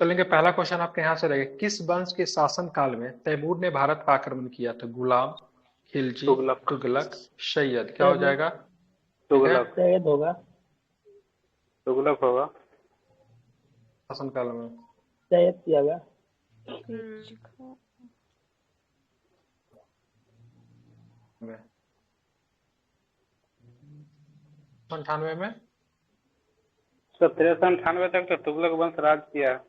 चलेंगे, पहला क्वेश्चन आपके यहाँ से रहेगा, किस वंश के शासन काल में तैमूर ने भारत पर आक्रमण किया था? गुलाम, खिलजी, तुगलक। तुगलक, सैयद? क्या हो सैयद। जाएगा? ठीक है, तुगलक। सैयद होगा। तुगलक होगा। शासन काल में। सैयद किया गया। में 98 में। 1798 तक तो तुगलक वंश राज किया है।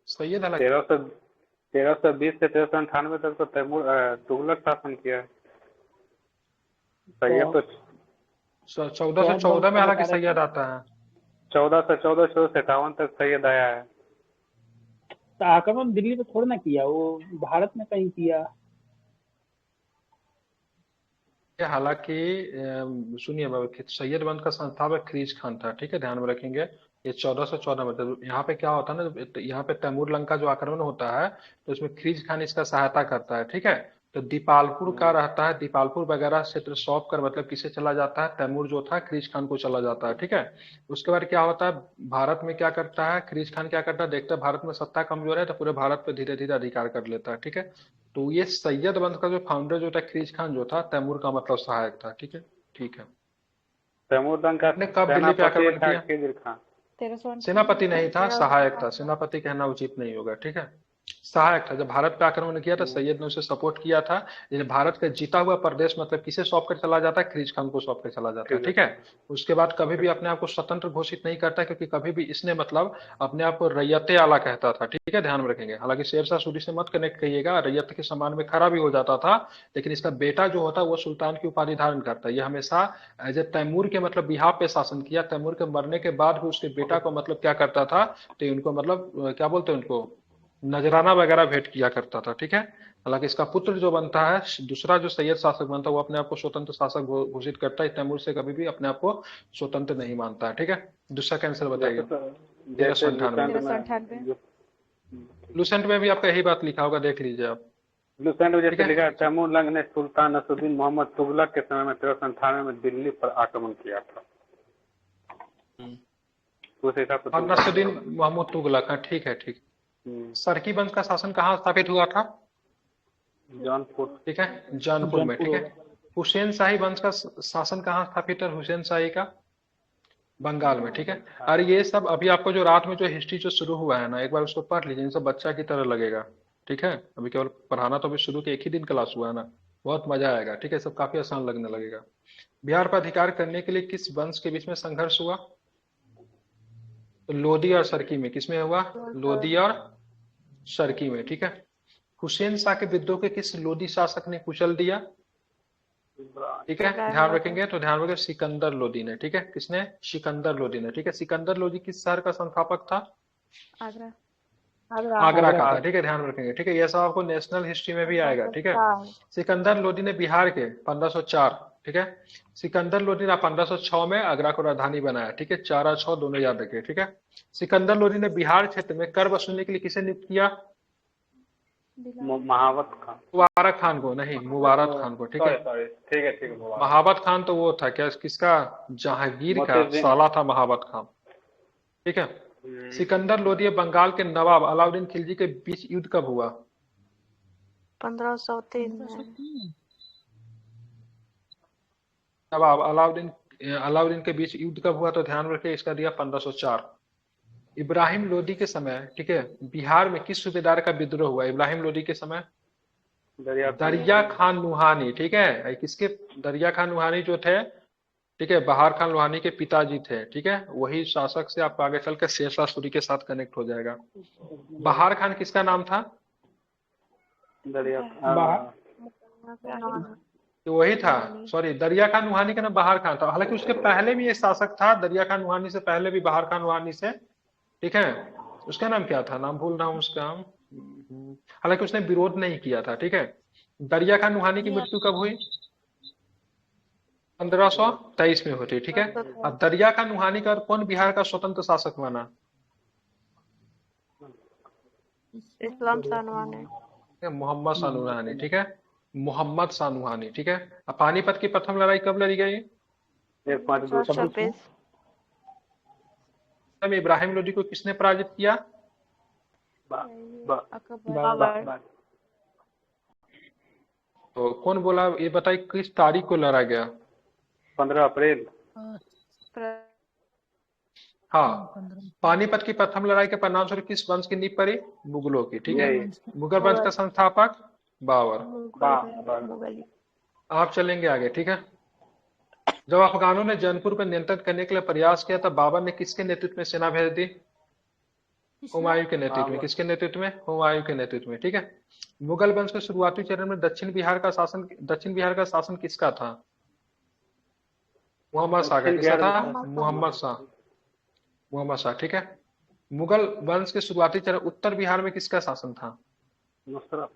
सैयद हालांकि 1320 से 1398 तक तो तैमूर तुगलक शासन किया है। सैयद तो 1414 में हालांकि सैयद आता है। 1414 से 57 तक सैयद आया है। तो आक्रमण दिल्ली पे थोड़ी ना किया, वो भारत में कहीं किया। ये हालांकि सुनिए बाबू, कि सैयद वंश का संस्थापक खरीज खान था, ठीक है, ध्यान में रखेंगे। ये 1414 में, तो यहाँ पे क्या होता है ना, तो यहाँ पे तैमूर लंका जो आक्रमण होता है, तो इसमें खरीज खान इसका सहायता करता है, ठीक है। तो दीपालपुर का रहता है, दीपालपुर वगैरह क्षेत्र सौंप कर मतलब किसे चला जाता है? तैमूर जो था खरीज खान को चला जाता है, ठीक है। उसके बाद क्या होता है, भारत में क्या करता है खरीज खान, क्या करता है, देखता है भारत में सत्ता कमजोर है, तो पूरे भारत पे धीरे धीरे अधिकार कर लेता है, ठीक है। तो ये सैयद वंश का जो फाउंडर जो था खरीज खान जो था, तैमूर का मतलब सहायक था, ठीक है। ठीक है। तैमूर लंका का ने कब दिल्ली पे सेनापति आक्रमण था किया? खिदिर खान। 1398 सेनापति नहीं था, में सहायक था। सेनापति कहना उचित नहीं होगा, ठीक है। सहायक था। जब भारत पे आक्रमण किया था, सैयद ने उसे सपोर्ट किया था। जैसे भारत का जीता हुआ प्रदेश मतलब किसे सौंप कर चला जाता है? खरीज खान को सौंप कर चला जाता है, ठीक है। उसके बाद कभी भी अपने आप को स्वतंत्र घोषित नहीं करता, क्योंकि कभी भी इसने मतलब अपने आप को रैयते आला कहता था, ठीक है, ध्यान में रखेंगे। हालांकि शेरशाह सूरी से मत कनेक्ट करिएगा, रैयत के सम्मान में खड़ा भी हो जाता था, लेकिन इसका बेटा जो होता है वो सुल्तान की उपाधि धारण करता है। ये हमेशा एज ए तैमूर के मतलब बिहाफ पे शासन किया। तैमूर के मरने के बाद भी उसके बेटा को मतलब क्या करता था, तो उनको मतलब क्या बोलते हैं उनको, नजराना वगैरह भेंट किया करता था, ठीक है। हालांकि इसका पुत्र जो बनता है, दूसरा जो सैयद शासक बनता है, वो अपने आप को स्वतंत्र शासक घोषित करता है। तैमूर से कभी भी अपने आप को स्वतंत्र नहीं मानता है, ठीक है। दूसरा कैंसर बताइए। तेरह सौ जैसे अंठानवे लुसेंट में 1398 लुसेंट में भी आपका यही बात लिखा होगा, देख लीजिए आप, लुसेंट में ठीक जैसे है। लिखा है, तैमूर लंग ने सुल्तान नसरुद्दीन मोहम्मद तुगलक के समय में 1398 में दिल्ली पर आक्रमण किया था। तो उस हिसाब से और तुगलक नसरुद्दीन होगा। महमूद तुगलक, हाँ ठीक है, ठीक। हम्म, सरकी वंश का शासन कहाँ स्थापित हुआ था? जौनपुर। ठीक है, जौनपुर में, जौनपुर ठीक है। होगा। हुसैन शाही वंश का शासन कहाँ स्थापित है? हुसैन शाही का बंगाल में, ठीक है। और ये सब अभी आपको जो रात में जो हिस्ट्री जो शुरू हुआ है ना, एक बार उसको पढ़ लीजिए, इन सब बच्चा की तरह लगेगा, ठीक है। अभी केवल पढ़ाना तो अभी शुरू के एक ही दिन क्लास हुआ है ना, बहुत मजा आएगा, ठीक है। सब काफी आसान लगने लगेगा। बिहार पर अधिकार करने के लिए किस वंश के बीच में संघर्ष हुआ? तो लोधी और सरकी में, किसमें हुआ? लोधी और सरकी में, ठीक है। हुसैन शाह के विद्रोह के किस लोधी शासक ने कुचल दिया? ठीक है, इब्राहिम ध्यान लोधी। रखेंगे, तो ध्यान रखेंगे, सिकंदर लोधी ने, ठीक है। किसने? सिकंदर लोधी ने, ठीक है। सिकंदर लोधी किस शहर का संस्थापक था? आगरा। आगरा आगरा का था, का। ठीक है, ध्यान रखेंगे, ठीक है। यह सब आपको नेशनल हिस्ट्री में भी आएगा, ठीक है। 1504। सिकंदर लोधी ने बिहार के 1504, ठीक है। सिकंदर लोधी ने 1506 में आगरा को राजधानी बनाया, ठीक है। 4 और 6 दोनों याद रखिए, ठीक है। सिकंदर लोधी ने बिहार क्षेत्र में कर वसूलने के लिए किसे नियुक्त किया? महावत खान। मुबारक खान को, नहीं, मुबारक खान को, ठीक है। सॉरी सॉरी, ठीक है मुबारक। महावत खान तो वो था क्या, किसका? जहांगीर का मोतीउद्दीन। साला था महावत खान, ठीक है। सिकंदर लोधी बंगाल के नवाब अलाउद्दीन खिलजी के बीच युद्ध कब हुआ? 1503 में। नवाब अलाउद्दीन के बीच युद्ध कब हुआ? तो ध्यान रखिए, इसका दिया 1504। इब्राहिम लोधी के समय, ठीक है, बिहार में किस सूबेदार का विद्रोह हुआ? इब्राहिम लोधी के समय दरिया खान। दरिया खान लुहानी, ठीक है। किसके? दरिया खान लुहानी जो थे, ठीक है, बहार खान लोहानी के पिताजी थे, ठीक है। वही शासक से आपको आगे चलकर शेरशाह सूरी के साथ कनेक्ट हो जाएगा। बहार खान किसका नाम था? दरिया बाहर। तो वही था, सॉरी, दरिया खान नुहानी का नाम बहार खान था। हालांकि उसके पहले भी एक शासक था, दरिया खान नुहानी से पहले भी, बहार खान नुहानी से, ठीक है। उसका नाम क्या था, नाम भूल रहा हूँ उसका। हालांकि उसने विरोध नहीं किया था, ठीक है। दरिया खान नुहानी की मृत्यु कब हुई? 1523 में होती, ठीक है। अब दरिया खान नुहानी का कौन बिहार का स्वतंत्र शासक बना? इस्लाम सानवाने। मोहम्मद सानुहानी, ठीक है। मोहम्मद सानुहानी, ठीक है। अब पानीपत की प्रथम लड़ाई कब लड़ी गई? 1 5 2 1426। में इब्राहिम लोदी को किसने पराजित किया? अकबर। बाबर। तो कौन बोला, ये बताइए किस तारीख को लड़ा गया? 15 अप्रैल। हाँ, पानीपत की प्रथम लड़ाई के परिणाम स्वरूप किस वंश की नींव पड़ी? मुगलों की। ठीक है, मुगल वंश का संस्थापक बाबर। मुगल। आप चलेंगे आगे। ठीक है, जब अफगानों ने जौनपुर पर नियंत्रण करने के लिए प्रयास किया तब बाबर ने किसके नेतृत्व में सेना भेज दी? हुमायूं के नेतृत्व में। किसके नेतृत्व में? हुमायूं के नेतृत्व में। ठीक है, मुगल वंश के शुरुआती चरण में दक्षिण बिहार का शासन किसका था? मोहम्मद शाह का। किसका था? मोहम्मद शाह। मोहम्मद शाह। ठीक है, मुगल वंश के शुरुआती चरण उत्तर बिहार में किसका शासन था? नुसरत।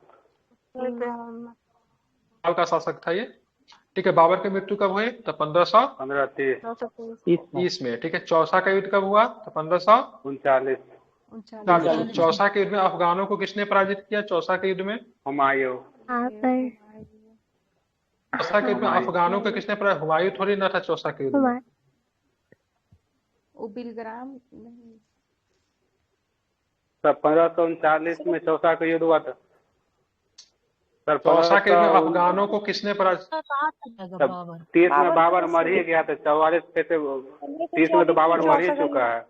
साल का शासक था ये। ठीक है, बाबर की मृत्यु कब हुई? तो 1530 में। ठीक है, चौसा का युद्ध कब हुआ? तो 1539। 39। चौसा के युद्ध में अफगानों को किसने पराजित किया? चौसा के युद्ध में हुमायूं। चौसा के युद्ध में अफगानों को किसने पराजित? हुमायूं थोड़ी ना था चौसा के युद्ध में। बिलग्राम नहीं। सर 1539 में चौसा का युद्ध हुआ था। सर चौसा के युद्ध में अफगानों को किसने पराजित? 30 में बाबर मर ही गया था। 44 कैसे? 30 में तो बाबर मर ही चुका है।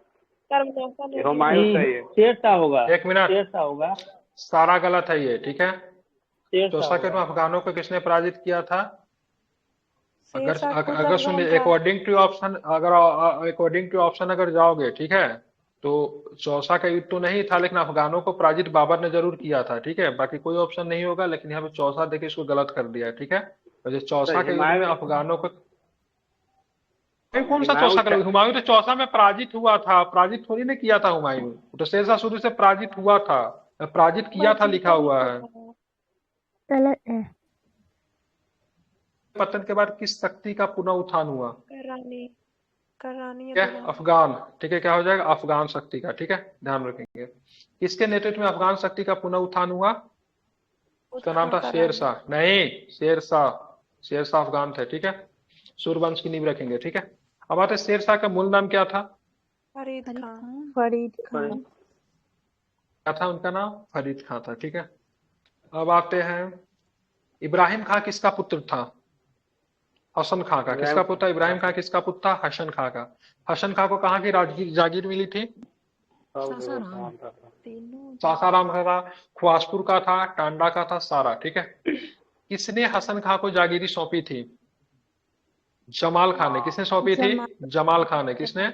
हुमायूं सही है। शेरशाह होगा। एक मिनट, शेरशाह होगा। सारा गलत है ये। ठीक है, शेरशाह चौसा के युद्ध में होगा। अफगानों को किसने पराजित किया था? अगर सुनिए, अकॉर्डिंग टू ऑप्शन अगर जाओगे, ठीक है, तो चौसा का युद्ध तो नहीं था, लेकिन अफगानों को पराजित बाबर ने जरूर किया था। ठीक है, बाकी कोई ऑप्शन नहीं होगा, लेकिन यहाँ पे चौसा देखिए इसको गलत कर दिया है। ठीक है, तो जो चौसा के युद्ध में अफगानों को, कौन सा चौसा का? हुमायूं तो चौसा में पराजित हुआ था, पराजित थोड़ी ना किया था हुमायूं। तो शेरशाह शुरू से पराजित हुआ था, पराजित किया था लिखा हुआ है। गलत है। पतन के बाद किस शक्ति का पुनः उत्थान हुआ? करानी। ठीक है, अफगान। ठीक है, क्या हो जाएगा? अफगान शक्ति का। ठीक है, ध्यान रखेंगे। किसके नेतृत्व में अफगान शक्ति का पुनः उत्थान हुआ? उसका नाम था शेरशाह। नहीं, शेरशाह। शेरशाह अफगान थे। ठीक है, सूर्यवंश की नींव रखेंगे। ठीक है, अब आते हैं शेरशाह का मूल नाम क्या था? फरीद खान। क्या था उनका नाम? फरीद खान था। ठीक है, अब आते हैं, इब्राहिम खां किसका पुत्र था? हसन खां का। किसका पुत्र? इब्राहिम खां किसका पुत्र था? हसन खां का। हसन खां को कहाँ की जागीर मिली थी? सासाराम का था, ख्वासपुर का था, टांडा का था, सारा। ठीक है, किसने हसन खां को जागीरी सौंपी थी? जमाल खान ने। किसने सौंपी थी? जमाल खान ने। किसने?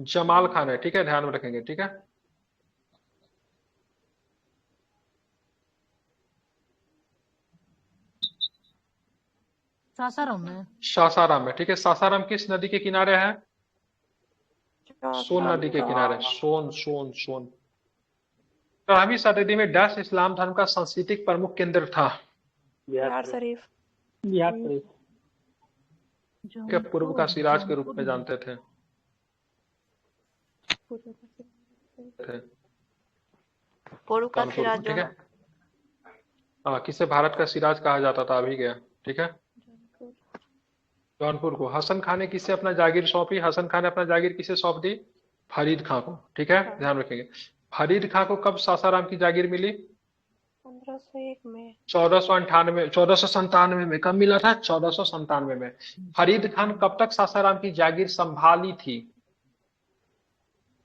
जमाल खान ने। ठीक है, ध्यान में रखेंगे। ठीक है, सासाराम में। ठीक है, सासाराम किस नदी के किनारे है? सोन नदी के किनारे। सोन सोन सोन। 13वीं शताब्दी में डच इस्लाम धर्म का सांस्कृतिक प्रमुख केंद्र था? बिहार शरीफ। बिहार शरीफ। के पूर्व का सिराज के रूप में जानते थे। पूर्व का सिराज। ठीक है, हाँ, किसे भारत का सिराज कहा जाता था? अभी गया। ठीक है, जौनपुर को। हसन खान ने किसे अपना जागीर सौंपी? हसन खान ने अपना जागीर किसे सौंप दी? फरीद खां को। ठीक है, ध्यान रखेंगे। फरीद खां को कब सासाराम की जागीर मिली? 1501 में। 1497 में। कब मिला था? 1497 में। फरीद खान कब तक सासाराम की जागीर संभाली थी?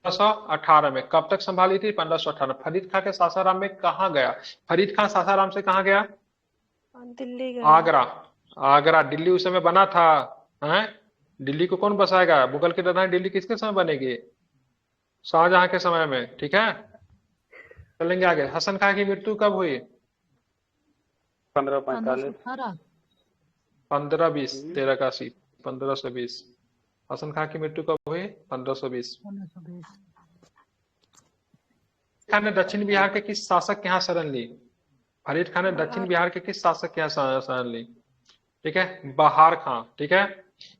1518 में। कब तक संभाली थी? 1518। फरीद खां के सासाराम में कहाँ गया? फरीद खान सासाराम से कहाँ गया? दिल्ली गया। आगरा। आगरा। दिल्ली उस समय बना था, हैं? दिल्ली को कौन बसाएगा? मुगल की राजधानी दिल्ली किसके समय बनेगी? शाहजहां के समय में। ठीक है, चलेंगे आगे। हसन खां की मृत्यु कब हुई? 1545। 1520। 1381। 1520। हसन खां की मृत्यु कब हुई? 1520। खान ने दक्षिण बिहार के किस शासक के यहाँ शरण ली? फरीद खान ने दक्षिण बिहार के किस शासक के यहाँ शरण ली? ठीक है, बहार खां। ठीक है,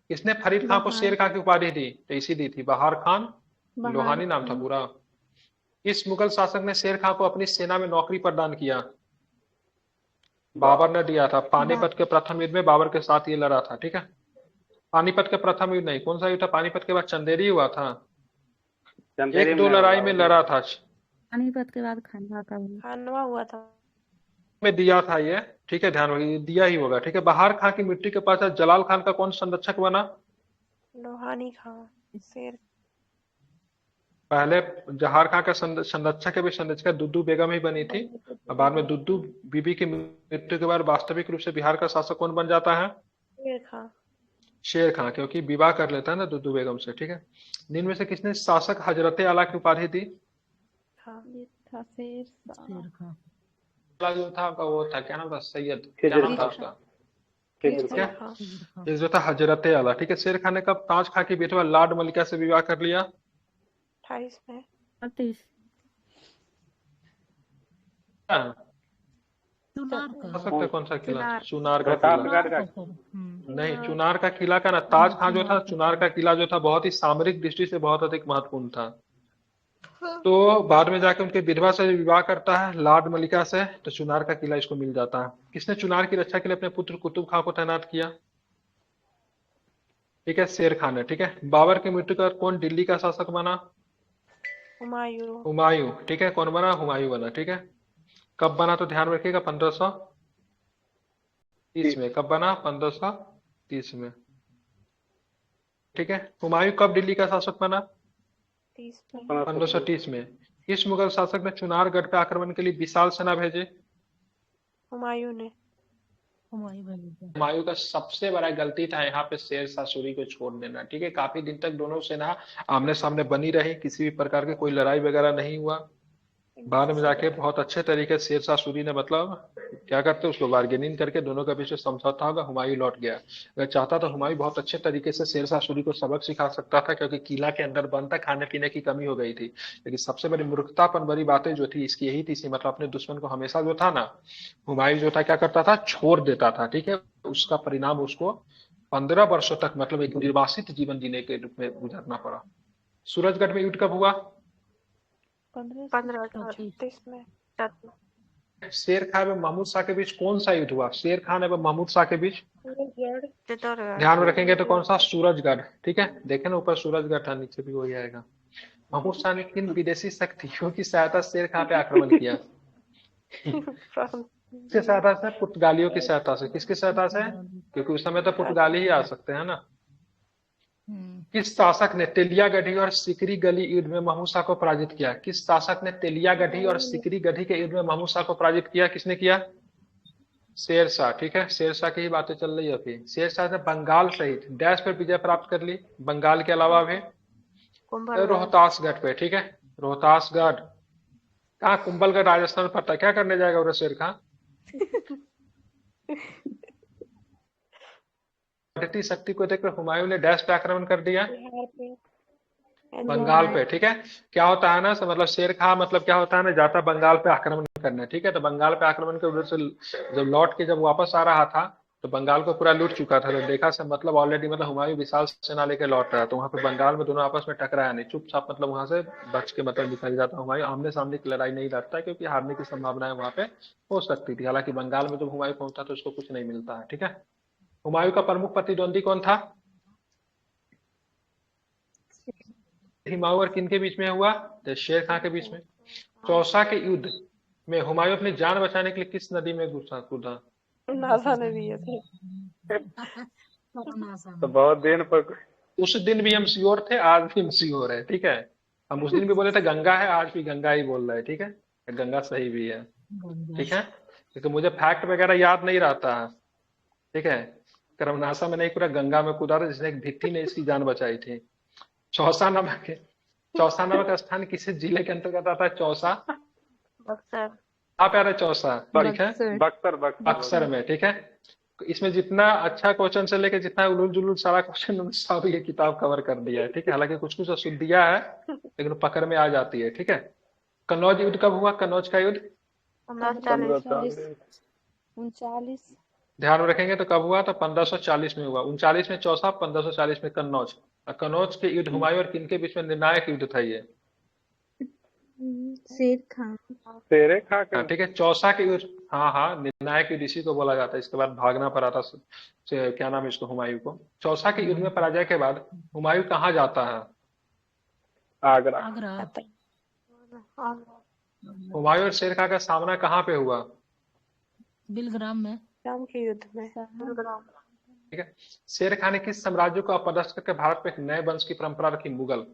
किसने फरीद खान को शेर खां की उपाधि दी? तो इसी दी थी, बहार खान लोहानी नाम था पूरा। किस मुगल शासक ने शेर खां को अपनी सेना में नौकरी प्रदान किया? बाबर ने दिया था। पानीपत के प्रथम युद्ध में बाबर के साथ ये लड़ा था। ठीक है, पानीपत के प्रथम युद्ध नहीं, कौन सा युद्ध था? पानीपत के बाद चंदेरी हुआ था। चंदेरी एक दो लड़ाई में लड़ा था, पानीपत के बाद खंडवा का भी। खानवा हुआ था। में दिया था ये, ठीक है, ध्यान रखिए, दिया ही होगा, ठीक है। बहार खां की मिट्टी के पास जलाल खान का कौन संरक्षक बना? लोहानी खां। शेर। पहले जहार खां का संरक्षक के भी संरक्षक दुद्दू बेगम ही बनी थी, और बाद में दुद्दू बीबी की मृत्यु के बाद वास्तविक रूप से बिहार का शासक कौन बन जाता है? शेर खां। शेर खां, क्योंकि विवाह कर लेता है ना दुद्दू बेगम से, ठीक है। निम्न में से किसने शासक हजरत आला की उपाधि दी? खां। ये था शेर खां। अला जो था आपका वो था, क्या नाम था, सैयद, क्या नाम था उसका? शेर क्या? खां। ये जो था हजरत आला, ठीक है। शेर खान ने कब ताज खां की बेटवा लाड मलिका से विवाह कर लिया? 28 में। 38। हाँ, चुनार शासक का। का कौन सा किला? चुनार। चुनार का किला। प्रतापगढ़ का नहीं, चुनार का किला का ना, ताज खां जो था, चुनार का किला जो था बहुत ही सामरिक दृष्टि से बहुत अधिक महत्वपूर्ण था। तो बाद में जाके उनके विधवा से विवाह करता है लाड मलिका से, तो चुनार का किला इसको मिल जाता है। किसने चुनार की रक्षा के लिए अपने पुत्र कुतुब खां को तैनात किया? ठीक है, शेर खान ने, ठीक है। बाबर की मृत्यु का कौन दिल्ली का शासक बना? हुमायूं। हुमायूं, ठीक है। कौन बना? हुमायूं बना, ठीक है। कब बना तो ध्यान रखिएगा, 1530 में। कब बना? 1530 में, ठीक है। हुमायूं कब दिल्ली का शासक बना? 30 में। 1530 में। किस मुगल शासक ने चुनारगढ़ पे आक्रमण के लिए विशाल सेना भेजे? हुमायूं ने। हुमायूं का सबसे बड़ा गलती था यहाँ पे शेर शाह सूरी को छोड़ देना, ठीक है। काफी दिन तक दोनों सेना आमने सामने बनी रही, किसी भी प्रकार के कोई लड़ाई वगैरह नहीं हुआ। बाद में जाके बहुत अच्छे तरीके से शेर शाह सूरी ने मतलब क्या करते उसको बार्गेनिंग करके दोनों के बीच में समझौता होगा, हुमायूं लौट गया। अगर चाहता तो हुमायूं बहुत अच्छे तरीके से शेर शाह सूरी को सबक सिखा सकता था, क्योंकि किला के अंदर बंद था, खाने पीने की कमी हो गई थी। लेकिन सबसे बड़ी मूर्खतापन भरी बातें जो थी इसकी यही थी, मतलब अपने दुश्मन को हमेशा जो था ना, हुमायूं जो था क्या करता था, छोड़ देता था, ठीक है। उसका परिणाम उसको 15 वर्षों तक मतलब एक निर्वासित जीवन जीने के रूप में गुजरना पड़ा। सूरजगढ़ में युद्ध कब हुआ? 1538 में। शेर खान एवं महमूद शाह के बीच कौन सा युद्ध हुआ? शेर खान एवं महमूद शाह के बीच चित्तौड़गढ़। ध्यान में रखेंगे तो कौन सा? सूरजगढ़, ठीक है। देखे ना ऊपर सूरजगढ़ था, नीचे भी वही आएगा। महमूद शाह ने किन विदेशी शक्तियों की सहायता से शेर खान पे आक्रमण किया? किसकी सहायता से? पुर्तगालियों की सहायता से। किसकी सहायता से? क्योंकि उस समय तो पुर्तगाली ही आ सकते हैं ना। किस शासक ने तेलियागढ़ी और सिकरी गली युद्ध में महमूद शाह को पराजित किया? किस शासक ने तेलियागढ़ी और सिकरी गढ़ी के युद्ध में महमूद शाह को पराजित किया? किसने किया? शेर शाह, ठीक है। शेर शाह की ही बातें चल रही है अभी। शेर शाह ने बंगाल सहित डैश पर विजय प्राप्त कर ली, बंगाल के अलावा भी कुंभलगढ़। रोहतासगढ़ पे, ठीक है। रोहतासगढ़ कहाँ? कुंभलगढ़ राजस्थान पड़ता है। क्या करने जाएगा वो शेर खां? बढ़ती शक्ति को देखकर हुमायूं ने डैश पे आक्रमण कर दिया, बिहार पे। बंगाल पे, ठीक है। क्या होता है ना, मतलब शेर खां मतलब क्या होता है ना, जाता बंगाल पे आक्रमण करने, ठीक है। तो बंगाल पे आक्रमण के उधर से जब लौट के जब वापस आ रहा था तो बंगाल को पूरा लूट चुका था। तो देखा से मतलब ऑलरेडी मतलब हुमायूं विशाल सेना लेके लौट रहा है, तो वहां पे बंगाल में दोनों आपस में टकराया नहीं, चुपचाप मतलब वहां से बच के मतलब निकल जाता। हुमायूं आमने सामने की लड़ाई नहीं लड़ता है, क्योंकि हारने की संभावनाएं वहां पे हो सकती थी। हालांकि बंगाल में जब हुमायूं पहुंचा तो उसको कुछ नहीं मिलता है, ठीक है। हुमायूं का प्रमुख प्रतिद्वंदी कौन था? हुमायूं और किन के बीच में हुआ? तो शेर खां के बीच में। चौसा के युद्ध में हुमायूं अपनी जान बचाने के लिए किस नदी में घुसा कूदा? नासा ने दिए थे। तो बहुत दिन पर उस दिन भी हम श्योर थे, आज भी हम श्योर है, ठीक है। हम उस दिन भी बोले थे गंगा है, आज भी गंगा ही बोल रहे हैं, ठीक है। गंगा सही भी है, ठीक है। क्योंकि मुझे फैक्ट वगैरह याद नहीं रहता है, ठीक है। करमनासा में नहीं, पूरा गंगा में कूदा था, जिसने एक भित्ती ने इसकी जान बचाई थी। चौसा नामक स्थान किस जिले के अंतर्गत आता है? चौसा बक्सर। कहाँ पे आ रहा है चौसा? ठीक है, बक्सर बक्सर में, ठीक है। इसमें जितना अच्छा क्वेश्चन से लेके जितना उलूल जुलूल सारा क्वेश्चन सब ये किताब कवर कर दिया है, ठीक है। हालांकि कुछ कुछ अशुद्धियां है लेकिन पकड़ में आ जाती है, ठीक है। कन्नौज युद्ध कब हुआ? कन्नौज का युद्ध 1939। ध्यान में रखेंगे तो कब हुआ? तो 1540 में हुआ। 39 में चौसा, 1540 में कन्नौज। और कन्नौज के युद्ध हुमायूं और किन के बीच में निर्णायक युद्ध था ये? शेर खां। शेरे खा हाँ, ठीक है। चौसा के युद्ध, हाँ हाँ, निर्णायक युद्ध इसी को बोला जाता है। इसके बाद भागना पड़ा था क्या नाम है इसको, हुमायूं को। चौसा के युद्ध में पराजय के बाद हुमायूं कहाँ जाता है? आगरा। आगरा। हुमायूं और शेर खां का सामना कहाँ पे हुआ? बिलग्राम में। शाम के युद्ध में। ठीक है। शेर खान ने किस साम्राज्य को अपदस्थ करके भारत में एक नए वंश की परंपरा रखी? मुगल।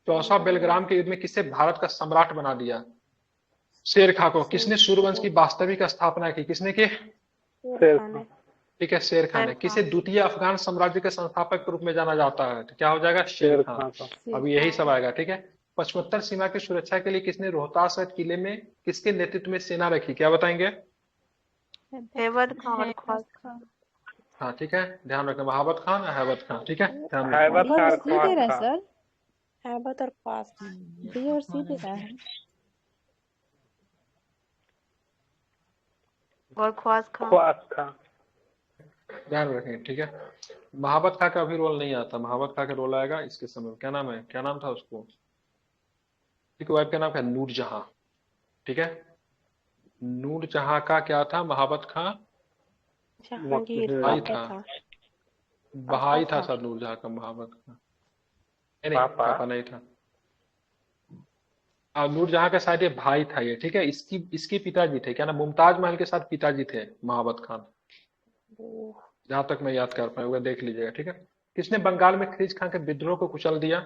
चौसा बेलग्राम के युद्ध में किसे भारत का सम्राट बना दिया? शेर खां को। किसने सूर्यवंश की वास्तविक स्थापना की? किसने की? शेर खान। ठीक है, शेर खान ने। किसे द्वितीय अफगान साम्राज्य के संस्थापक के रूप में जाना जाता है? तो क्या हो जाएगा? शेर खान। अब यही सब आएगा। ठीक है। पचमत्तर सीमा की सुरक्षा के लिए किसने रोहतास किले में किसके नेतृत्व में सेना रखी? क्या बताएंगे? हैबत खान। हाँ ठीक है, ध्यान रखना, महाबत खान या हैबत खान। ठीक है, ध्यान रखना। हैबत खान हैबत ख्वास था। सर। हैबत और ख्वास। बी और सी दे रहा है। और ख्वास खान। ख्वास खान। ध्यान रखें। ठीक है। महाबत खां का अभी रोल नहीं आता, महाबत खां का रोल आएगा इसके समय। क्या नाम है, क्या नाम था उसको? ठीक है, वाइफ का नाम क्या? नूरजहां। ठीक है। नूरजहां का क्या था? महाबत खां जहांगीर भाई पापा था, था। भाई था था। सर नूरजहां का। महाबत खां नहीं, पापा नहीं था। नूरजहां का शायद ये भाई था ये। ठीक है। इसके पिताजी थे, क्या ना, मुमताज महल के साथ पिताजी थे महाबत खान, जहां तक मैं याद कर पाया, देख लीजिएगा। ठीक है। किसने बंगाल में खिरीज खां के विद्रोह को कुचल दिया?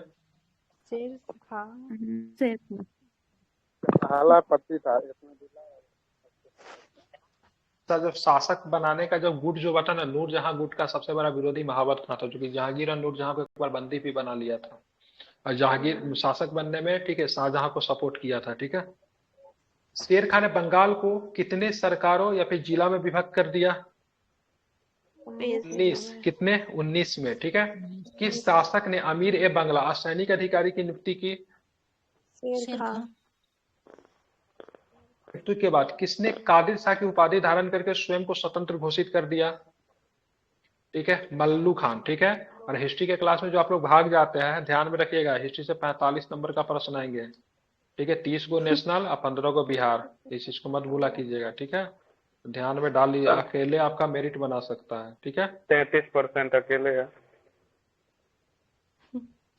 शेर खान। शेर खां। पहला पति था इसमें। सर जब शासक बनाने का जब गुट जो बता ना, नूरजहां गुट का सबसे बड़ा विरोधी महाबत खां था, जो कि जहांगीर और नूरजहां को एक बार बंदी भी बना लिया था। और जहांगीर शासक बनने में, ठीक है, शाहजहां को सपोर्ट किया था। ठीक है। शेर खान ने बंगाल को कितने सरकारों या फिर जिला में विभक्त कर दिया? 19। कितने? 19 में। ठीक है। किस शासक ने अमीर ए बंगला असैनिक अधिकारी की नियुक्ति की? शेर खान। मृत्यु के बाद किसने कादिर शाह की उपाधि धारण करके स्वयं को स्वतंत्र घोषित कर दिया? ठीक है, मल्लू खान। ठीक है। और हिस्ट्री के क्लास में जो आप लोग भाग जाते हैं, ध्यान में रखिएगा, हिस्ट्री से 45 नंबर का प्रश्न आएंगे। ठीक है। 30 को नेशनल और 15 को बिहार, इस चीज को मत भूला कीजिएगा। ठीक है, ध्यान में डाल लीजिए, अकेले आपका मेरिट बना सकता है। ठीक है। 33% अकेले है।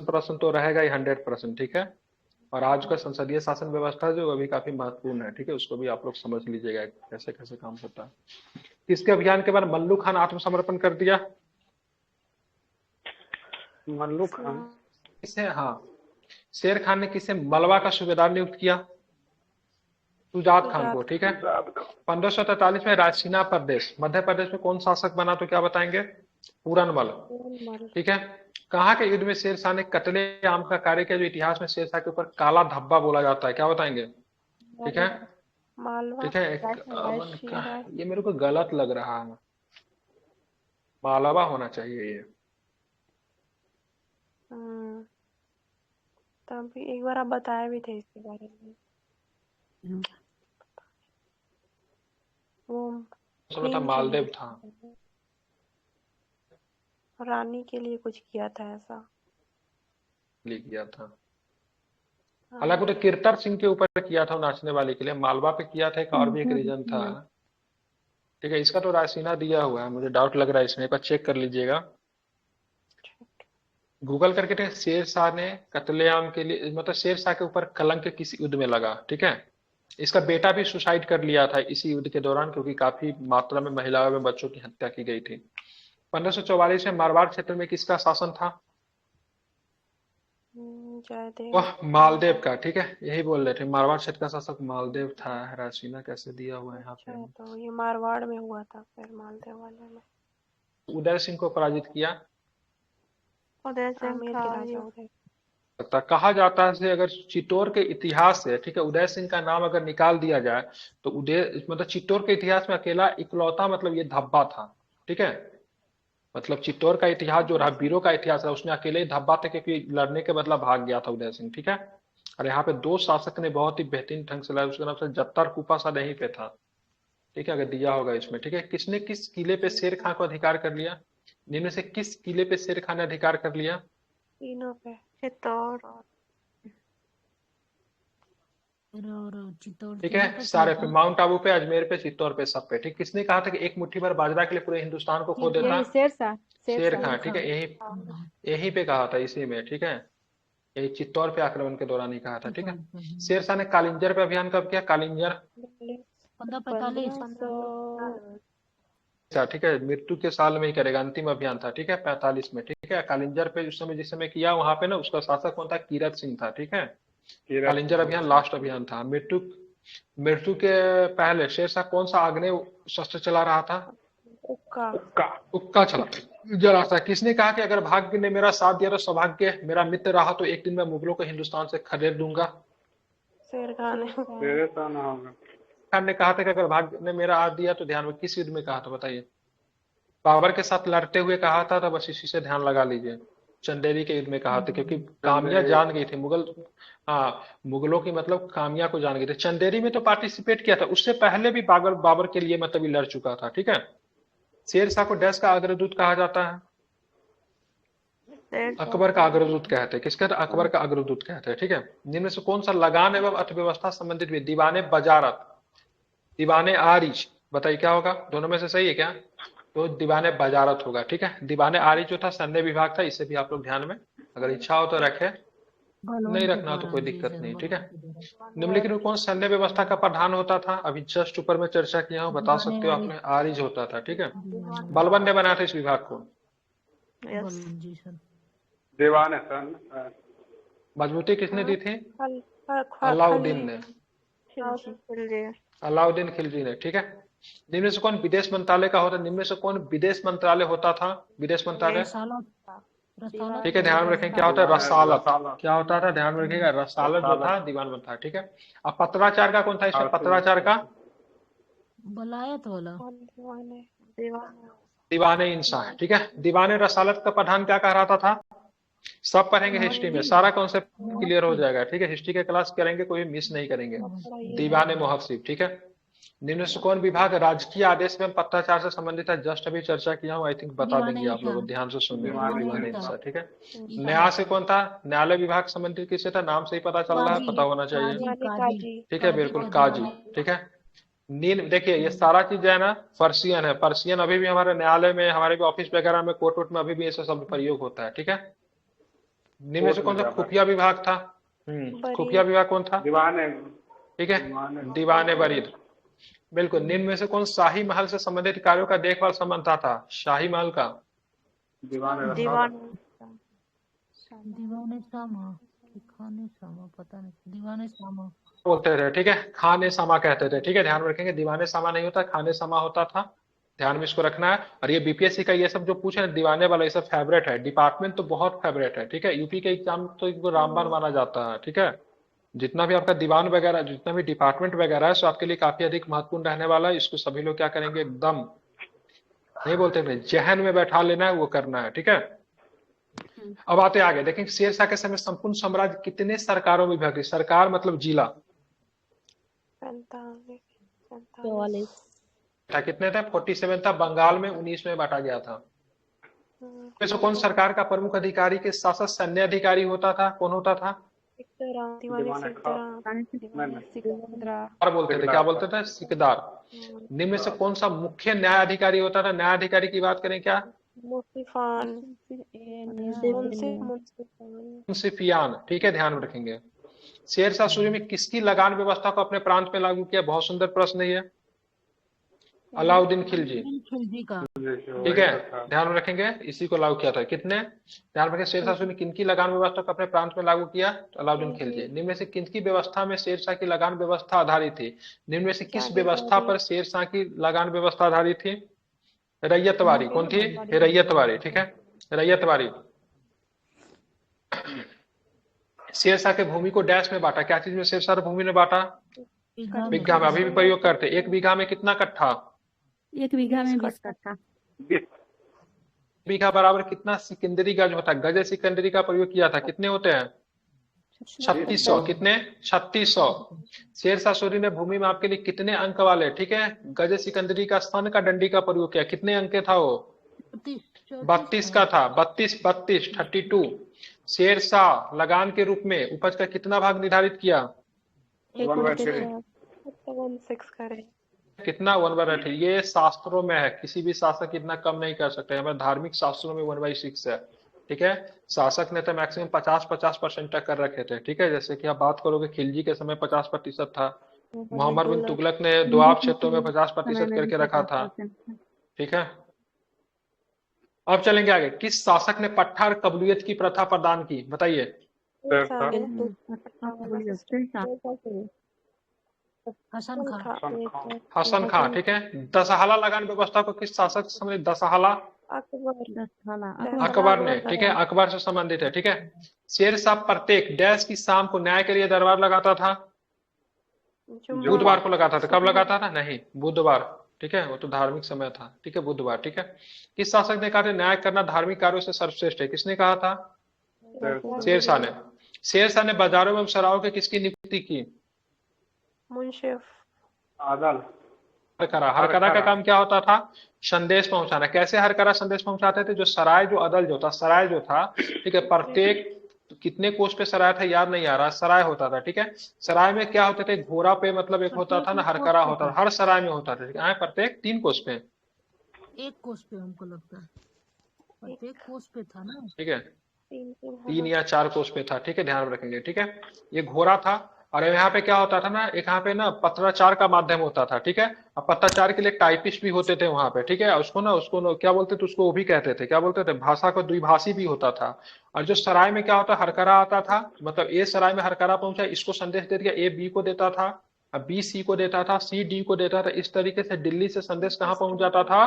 प्रश्न तो रहेगा ही 100%। ठीक है। और आज का संसदीय शासन व्यवस्था जो अभी काफी महत्वपूर्ण है। ठीक है, उसको भी आप लोग समझ लीजिएगा कैसे कैसे काम होता है। किसके अभियान के बाद मल्लू खान आत्मसमर्पण कर दिया? मल्लू खान। किसे? हाँ, शेर खान ने किसे मलवा का सूबेदार नियुक्त किया? सुजात खान को। ठीक है। 1543 में रायसीना प्रदेश मध्य प्रदेश में कौन शासक बना? तो क्या बताएंगे? पूरनमल। ठीक है। कहाँ के युद्ध में शेर शाह ने कत्ले आम का कार्य किया, जो इतिहास में शेर शाह के ऊपर काला धब्बा बोला जाता है? क्या बताएंगे? ठीक है। ठीक है। ये मेरे को गलत लग रहा है, मालवा होना चाहिए ये। तब भी एक बार आप बताए भी थे इसके बारे में। वो मालदेव था, रानी के लिए कुछ किया था ऐसा किया था। हालांकि वो किरतर सिंह के ऊपर किया था, नाचने वाले के लिए। मालवा पे किया था, एक और भी एक रीजन था। ठीक है। इसका तो रायसीना दिया हुआ है, मुझे डाउट लग रहा है इसमें, एक बार चेक कर लीजिएगा, गूगल करके। शेर शाह ने कत्लेआम के लिए, मतलब शेर शाह के ऊपर कलंक किस युद्ध में लगा? ठीक है। इसका बेटा भी सुसाइड कर लिया था इसी युद्ध के दौरान, क्योंकि काफी मात्रा में महिलाओं में बच्चों की हत्या की गई थी। 1544 में मारवाड़ क्षेत्र में किसका शासन था? वह मालदेव का। ठीक है, यही बोल रहे थे, मारवाड़ क्षेत्र का शासक मालदेव था। रायसीना कैसे दिया हुआ है यहाँ पे? तो ये मारवाड़ में हुआ था, फिर मालदेव वाले में। उदय सिंह को पराजित किया? उदय सिंह के राजा उदय। कहा जाता है कि अगर चित्तौड़ के इतिहास से, ठीक है, उदय सिंह का नाम अगर निकाल दिया जाए तो उदय, मतलब चित्तौड़ के इतिहास में अकेला इकलौता, मतलब ये धब्बा था। ठीक है। मतलब चित्तौड़ का इतिहास जो रहा, वीरों का इतिहास रहा, उसमें अकेले ही धब्बा था, क्योंकि लड़ने के बदला भाग गया था उदय सिंह। ठीक है। और यहाँ पे 2 शासक ने बहुत ही बेहतरीन ढंग से लड़ा, उसका नाम से जत्तर कुपा सा यहीं पे था। ठीक है, अगर दिया होगा इसमें। ठीक है। किसने किस किले पे शेर खां को अधिकार कर लिया? इनमें से किस किले पे शेर खान ने अधिकार कर लिया? तीनों पे, चित्तौड़ और चित्तौड़। ठीक है, सारे पे, माउंट आबू पे, अजमेर पे, चित्तौड़ पे, सब पे। ठीक। किसने कहा था कि एक मुट्ठी भर बाजरा के लिए पूरे हिंदुस्तान को खो देता? शेर खां। ठीक है, यही पे कहा था, इसी में। ठीक है, ये चित्तौड़ पे आक्रमण के दौरान ही कहा था, ठीक है। चित्तौड़ पे, शेरशाह ने कालिंजर पे अभियान कब किया? कालिंजर 1545। 1500 अच्छा, ठीक है, मृत्यु के साल में ही करेगा, अंतिम अभियान था, ठीक है, 45 में, ठीक है। कालिंजर पे उस समय जिस समय किया वहां पे ना उसका शासक कौन था? कीरत सिंह था, ठीक है। कालिंजर अभियान लास्ट अभियान था। मृत्यु मृत्यु के पहले शेरशाह कौन सा आग्नेय शस्त्र चला रहा था? उक्का उक्का चला था। किसने कहा कि अगर भाग्य ने मेरा साथ दिया तो सौभाग्य मेरा मित्र रहा तो एक दिन मैं मुगलों को हिंदुस्तान से खदेड़ दूंगा? शेर खान है। मेरे साथ ना होगा। खान ने कहा था कि अगर भाग्य ने मेरा साथ दिया तो ध्यान में किस युद्ध में कहा था बताइए? बाबर के साथ लड़ते हुए कहा था, तो बस इसी से ध्यान लगा लीजिए। चंदेरी के युद्ध में कहा था, क्योंकि कामिया जान गई थी मुगल, हाँ मुगलों की मतलब कामिया को जान गई थी। चंदेरी में तो पार्टिसिपेट किया था, उससे पहले भी बाबर के लिए मतलब लड़ चुका था, ठीक है। शेरशाह को डैश का अग्रदूत कहा जाता है? अकबर का अग्रदूत कहते हैं। किसका? अकबर का अग्रदूत कहते हैं, ठीक है। जिनमें से कौन सा लगान एवं अर्थव्यवस्था संबंधित भी? दीवाने बजारत, दीवाने आरिज, बताइए क्या होगा? दोनों में से सही है क्या? तो दीवाने बजारत होगा, ठीक है। दीवाने आरिज जो था सैन्य विभाग था, इसे भी आप लोग ध्यान में अगर इच्छा हो तो रखे, नहीं रखना हो तो कोई दिक्कत नहीं, ठीक है। निम्नलिखित में कौन सैन्य व्यवस्था का प्रधान होता था? अभी जस्ट ऊपर में चर्चा किया हूँ, बता सकते हो आपने, आरिज होता था, ठीक है। बलबन ने बनाया था इस विभाग को? जी सर। दीवान है सर। मजबूती किसने दी थी? खल- अलाउद्दीन ने, खिलजी। अलाउद्दीन खिलजी ने, ठीक है। निम्न में से कौन विदेश मंत्रालय का होता? निम्न में से कौन विदेश मंत्रालय होता था? विदेश मंत्रालय, रसालत, रसालत। ठीक है, ध्यान में रखें क्या होता है? रसालत। क्या होता था? ध्यान में रखिएगा, रसालत जो था दीवान में था, ठीक है। अब पत्राचार का कौन था इसमें? पत्राचार का बलायत वाला। दीवाने इंसान, ठीक है। दीवाने रसालत का प्रधान क्या कह रहा था? सब पढ़ेंगे हिस्ट्री में, सारा कॉन्सेप्ट क्लियर हो जाएगा, ठीक है। हिस्ट्री के क्लास करेंगे, कोई मिस नहीं करेंगे। दीवाने मुहस्सिब, ठीक है। निम्न से कौन विभाग राजकीय आदेश में पत्राचार से संबंधित है? जस्ट अभी चर्चा किया हूँ, आई थिंक बता देंगे आप लोग, ध्यान से सुनिए। दीवाने इंसान, ठीक है। न्याय से कौन था? न्यायालय विभाग संबंधित किससे था? नाम से ही पता चल रहा है, पता होना चाहिए, ठीक है, बिल्कुल, काजी, ठीक है। नील, देखिए ये सारा चीज जो है ना पर्शियन है, पर्शियन अभी भी हमारे न्यायालय में, हमारे भी ऑफिस वगैरह में, कोर्ट वोर्ट में अभी भी ऐसा शब्द प्रयोग होता है, ठीक है। निम्न में से कौन सा खुफिया विभाग था? खुफिया विभाग कौन था? दीवान है, ठीक है, दीवाने बरीद, बिल्कुल। निम्न में से कौन शाही महल से संबंधित कार्यों का देखभाल संबंध था? शाही महल का दीवान दीवाने सामा, खाने सामा, पता नहीं, दीवाने सामा बोलते थे, ठीक है, खाने सामा कहते थे, ठीक है, ध्यान में रखेंगे। दीवाने सामा नहीं होता, खाने सामा होता था, ध्यान में इसको रखना है। और ये बीपीएससी का ये सब जो पूछे ना दीवाने वाला, ये सब फेवरेट है, डिपार्टमेंट तो बहुत फेवरेट है, ठीक है। यूपी के एग्जाम तो इनको रामबाण माना जाता है, ठीक है। जितना भी आपका दीवान वगैरह, जितना भी डिपार्टमेंट वगैरह है, सो आपके लिए काफी अधिक महत्वपूर्ण रहने वाला है। इसको सभी लोग क्या करेंगे, एकदम नहीं बोलते नहीं, जहन में बैठा लेना है, वो करना है, ठीक है। अब आते आगे देखेंगे, शेरशाह के समय संपूर्ण साम्राज्य कितने सरकारों में विभाजित? सरकार मतलब जिला 44 था, कितने थे? 47 था। बंगाल में 19 में बांटा गया था। इसमें कौन सरकार का प्रमुख अधिकारी के साथ साथ सैन्य अधिकारी होता था? कौन होता था? बोलते थे, क्या बोलते थे? सिकदार। निम्न में से कौन सा मुख्य न्याय अधिकारी होता था? न्याय अधिकारी की बात करें क्या? मुंसिफियान, ठीक है, ध्यान में रखेंगे। शेरशाह सूरी में किसकी लगान व्यवस्था को अपने प्रांत में लागू किया? बहुत सुंदर प्रश्न है ये। अलाउद्दीन खिलजी, खिलजी का। ठीक है, ध्यान में रखेंगे, इसी को लागू किया था। कितने? ध्यान रखें, शेरशाह सूरी ने किनकी लगान व्यवस्था को अपने प्रांत में लागू किया? अलाउद्दीन खिलजी। निम्न में से किसकी व्यवस्था में शेरशाह की लगान व्यवस्था आधारित थी? निम्न में से किस व्यवस्था पर शेरशाह की लगान व्यवस्था आधारित थी? रैयतवारी। कौन थी? रैयतवारी, ठीक है, रैयतवारी। शेरशाह के भूमि को डैश में बांटा, क्या चीज में शेरशाह ने भूमि ने बांटा? बीघा में, अभी भी प्रयोग करते। एक बीघा में कितना कट्ठा? 1 बीघा में 20 कट्ठा। बीघा बराबर कितना सिकंदरी गज होता है? गज सिकंदरी का प्रयोग किया था, कितने होते हैं? 3600। कितने? 3600। शेरशाह सूरी ने भूमि में आपके लिए कितने अंक वाले, ठीक है, गज सिकंदरी का स्तन का डंडी का प्रयोग किया? कितने अंक के था वो? 32 का था, 32। शेरशाह लगान के रूप में उपज का कितना भाग निर्धारित किया? 1/6 कितना? 1/8। ये शास्त्रों में है, किसी भी शासक इतना कम नहीं कर सकते। हमारे धार्मिक शास्त्रों में 1/6 है, ठीक है। शासक ने तो मैक्सिमम 50-50% तक कर रखे थे, ठीक है। जैसे कि आप बात करोगे खिलजी के समय 50% था, मोहम्मद बिन तुगलक ने दोआब क्षेत्रों में 50% समय में भी करके रखा था, 50% था। ठीक है। अब चलेंगे आगे, किस शासक ने पट्टा और कबूलियत की प्रथा प्रदान की, बताइए। हसन खां। हसन खां, ठीक है। दशहरा लगान व्यवस्था को किस शासक से संबंधित, दशहरा दशहरा अकबर ने, ठीक है, अकबर से संबंधित है, ठीक है। शेर शाह प्रत्येक डैश की शाम को न्याय के लिए दरबार लगाता था, बुधवार को लगाता था। कब लगाता था, नहीं, बुधवार, ठीक है, वो तो धार्मिक समय था, ठीक है, बुधवार, ठीक है। किस शासक ने कहा था न्याय करना धार्मिक कार्यों से सर्वश्रेष्ठ है, किसने कहा था, शेर शाह ने। शेर शाह ने बाजारों में शराबों की किसकी नियुक्ति की, मुंशिफ आदल हरकरा का काम क्या होता था, संदेश पहुंचाना। कैसे हरकरा संदेश पहुंचाते थे, जो सराय जो अदल जो था, सराय जो था, ठीक है, प्रत्येक कितने कोस पे सराय था याद नहीं आ रहा, सराय होता था, ठीक है। सराय में क्या होते थे, घोड़ा पे मतलब एक होता था ना, हरकरा होता था, हर सराय में होता था, ठीक है, प्रत्येक 3 कोस पे, एक कोस पे हमको लगता है, प्रत्येक कोस पे था ना। ठीक है, 3 3 या 4 कोस पे था, ठीक है, ध्यान रखेंगे, ठीक है। ये घोड़ा था, और यहाँ पे क्या होता था ना, एक यहाँ पे ना पत्राचार का माध्यम होता था, ठीक है। अब पत्राचार के लिए टाइपिस्ट भी होते थे वहां पे, ठीक है। उसको ना क्या बोलते थे, उसको वो भी कहते थे, क्या बोलते थे, भाषा का द्विभाषी भी होता था। और जो सराय में क्या होता, हरकरा आता था, मतलब ए सराय में हरकरा पहुंचा, इसको संदेश दे दिया, ए बी को देता था, अब बी सी को देता था, सी डी को देता था। इस तरीके से दिल्ली से संदेश कहाँ पहुंच जाता था,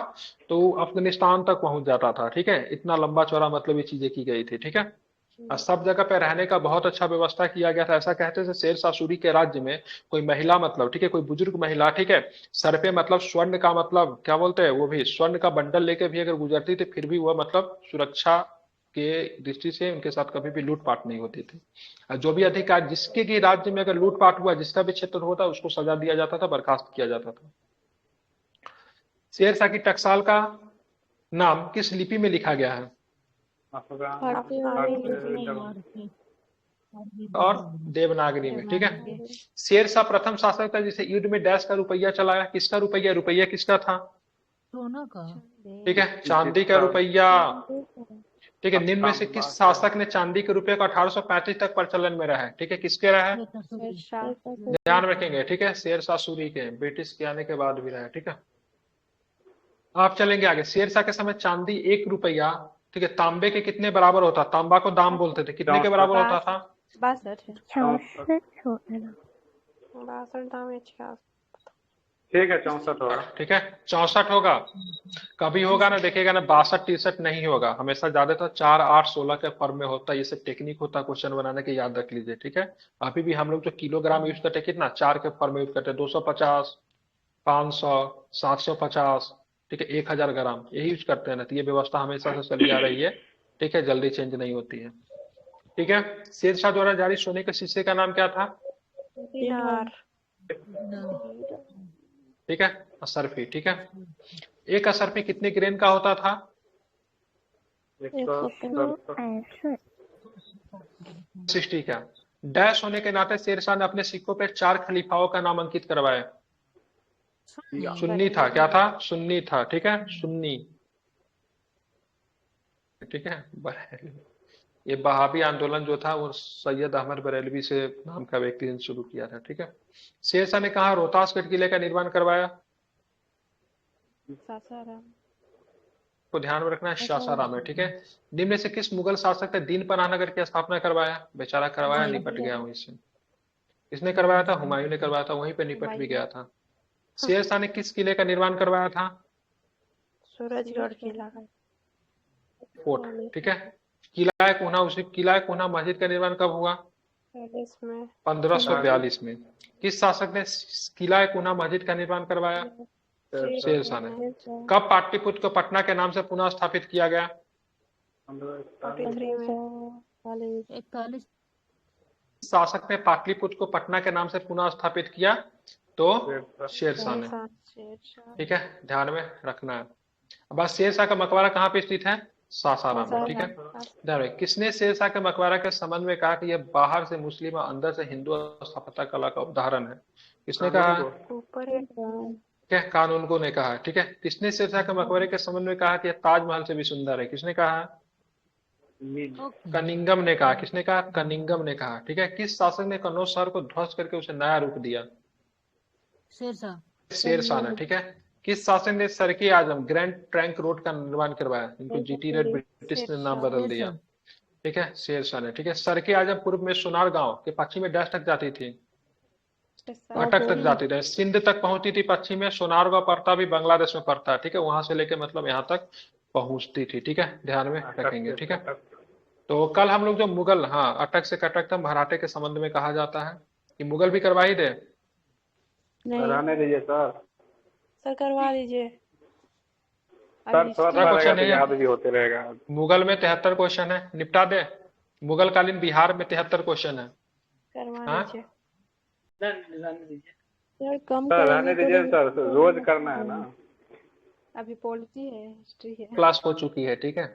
तो अफगानिस्तान तक पहुंच जाता था, ठीक है। इतना लंबा चौड़ा मतलब ये चीजें की गई थी, ठीक है। और सब जगह पे रहने का बहुत अच्छा व्यवस्था किया गया था। ऐसा कहते थे शेर शाह सूरी के राज्य में कोई महिला, मतलब ठीक है, कोई बुजुर्ग महिला, ठीक है, सर पे मतलब स्वर्ण का मतलब क्या बोलते हैं, वो भी स्वर्ण का बंडल लेके भी अगर गुजरती थी, फिर भी वह मतलब सुरक्षा के दृष्टि से उनके साथ कभी भी लूटपाट नहीं होती थी। और जो भी अधिकार, जिसके भी राज्य में अगर लूटपाट हुआ, जिसका भी क्षेत्र होता, उसको सजा दिया जाता था, बर्खास्त किया जाता था। शेर शाह की टकसाल का नाम किस लिपि में लिखा गया है, और देवनागरी में, ठीक है। शेर शाह प्रथम शासक था जिसे युद्ध में डैश का रुपया चलाया, किसका रुपया, रुपया किसका था, सोना का। ठीक है, चांदी का रुपया, ठीक है। निम्न में से किस शासक ने चांदी के रुपये का 1835 तक प्रचलन में रहा है, ठीक है, किसके रहा है, ध्यान रखेंगे, ठीक है, शेर शाह सूरी के, ब्रिटिश के आने के बाद भी रहा है, ठीक है। आप चलेंगे आगे, शेर शाह के समय चांदी 1 रुपया, ठीक है, तांबे के कितने बराबर होता, तांबा को दाम बोलते थे, कितने के बराबर होता था, 62 ठीक है 64 होगा, ठीक है, 64 होगा। कभी होगा ना, देखिएगा ना, 62-63 नहीं होगा, हमेशा ज्यादातर 4, 8, 16 के फॉर्म में होता है। ये सब टेक्निक होता है क्वेश्चन बनाने के, याद रख लीजिए, ठीक है। अभी भी हम लोग जो किलोग्राम यूज करते हैं, कितना 4 के फॉर्म में यूज करते हैं, 250, 500, 750, ठीक है, 1000 ग्राम, यही यूज करते हैं ना। तो ये व्यवस्था हमेशा से चली आ रही है, ठीक है, जल्दी चेंज नहीं होती है, ठीक है। शेर शाह द्वारा जारी सोने के शीशे का नाम क्या था, ठीक है, असरफी, ठीक है। एक असरफी कितने ग्रेन का होता था, 60 का। डैश होने के नाते शेर शाह ने अपने सिक्कों पर 4 खलीफाओं का नाम अंकित करवाया, सुन्नी था, क्या था, सुन्नी था, ठीक है, सुन्नी, ठीक है। ये बहाबी आंदोलन जो था वो सैयद अहमद बरेलवी से नाम का व्यक्ति ने शुरू किया था, ठीक है। शेर शाह ने कहा रोहतासगढ़ किले का निर्माण करवाया, को ध्यान में रखना है, सासाराम है, ठीक है। निम्न से किस मुगल शासक ने दीन पनाह नगर की स्थापना करवाया, बेचारा करवाया, निपट गया वहीं से। किसने करवाया था, हुमायूं ने करवाया था, वहीं पे निपट भी गया था। शेर शाह ने किस किले का निर्माण करवाया था, सूरजगढ़ किला, फोर्ट, ठीक है। किला कोना, उसी किला कोना मस्जिद का निर्माण कब हुआ, 1542 में। किस शासक ने किला कोना मस्जिद का निर्माण करवाया, शेर शाह ने। कब पाटलिपुत्र को पटना के नाम से पुनः स्थापित किया गया, 41। शासक ने पाटलिपुत्र को पटना के नाम से पुनः स्थापित किया, तो शेर शाह ने, ठीक है, ध्यान में रखना है। बस शेर शाह का मकबरा कहाँ पे स्थित है, सासाराम में, ठीक है, ध्यान रखें। किसने शेर शाह के मकबरा के संबंध में कहा कि यह बाहर से मुस्लिम और अंदर से हिंदू स्थापत्य कला का उदाहरण है, किसने कहा, क्या, कानूनगो ने कहा, ठीक है। किसने शेर शाह के मकबरे के संबंध में कहा कि यह ताजमहल से भी सुंदर है, किसने कहा, ओके कनिंगम ने कहा, किसने कहा? कनिंगम ने कहा, ठीक है। किस शासक ने कन्नौज शहर को ध्वस्त करके उसे नया रूप दिया? शेरशाह। शेर शाह ने, ठीक है। किस शासक ने सरकी आजम ग्रैंड ट्रंक रोड का निर्माण करवाया? इनको जीटी रोड ब्रिटिश ने नाम बदल दिया, शेरशाह। ठीक है, शेर शाह ने, ठीक है। सरकी आजम पूर्व में सोनार गांव के पश्चिम में डैश तक जाती थी, अटक तक जाती थी, सिंध तक पहुंचती थी पश्चिम में, सोनार गांव पड़ता भी बांग्लादेश में पड़ता है, ठीक है, वहां से लेके मतलब यहाँ तक पहुंचती थी, ठीक है, ध्यान में रखेंगे, ठीक है। तो कल हम लोग जो मुगल, हाँ, अटक से कटक तक मराठे के संबंध में कहा जाता है कि मुगल भी करवा ही दे। नहीं रहने दीजिए सर। सर करवा दीजिए। सर अभी थोड़ा दूसरा थोड़ा रहेगा क्वेश्चन तो है, याद भी होते रहेगा। मुगल में 73 क्वेश्चन है, निपटा दे। मुगल कालीन बिहार में 73 क्वेश्चन है। करवा हाँ दीजिए रहने दीजिए। सर, कम सर करेंगे रहने तो दीजिए सर, रिविजन रोज करना है ना। अभी पॉलिटी है, हिस्ट्री है। क्लास हो चुकी है, ठीक है।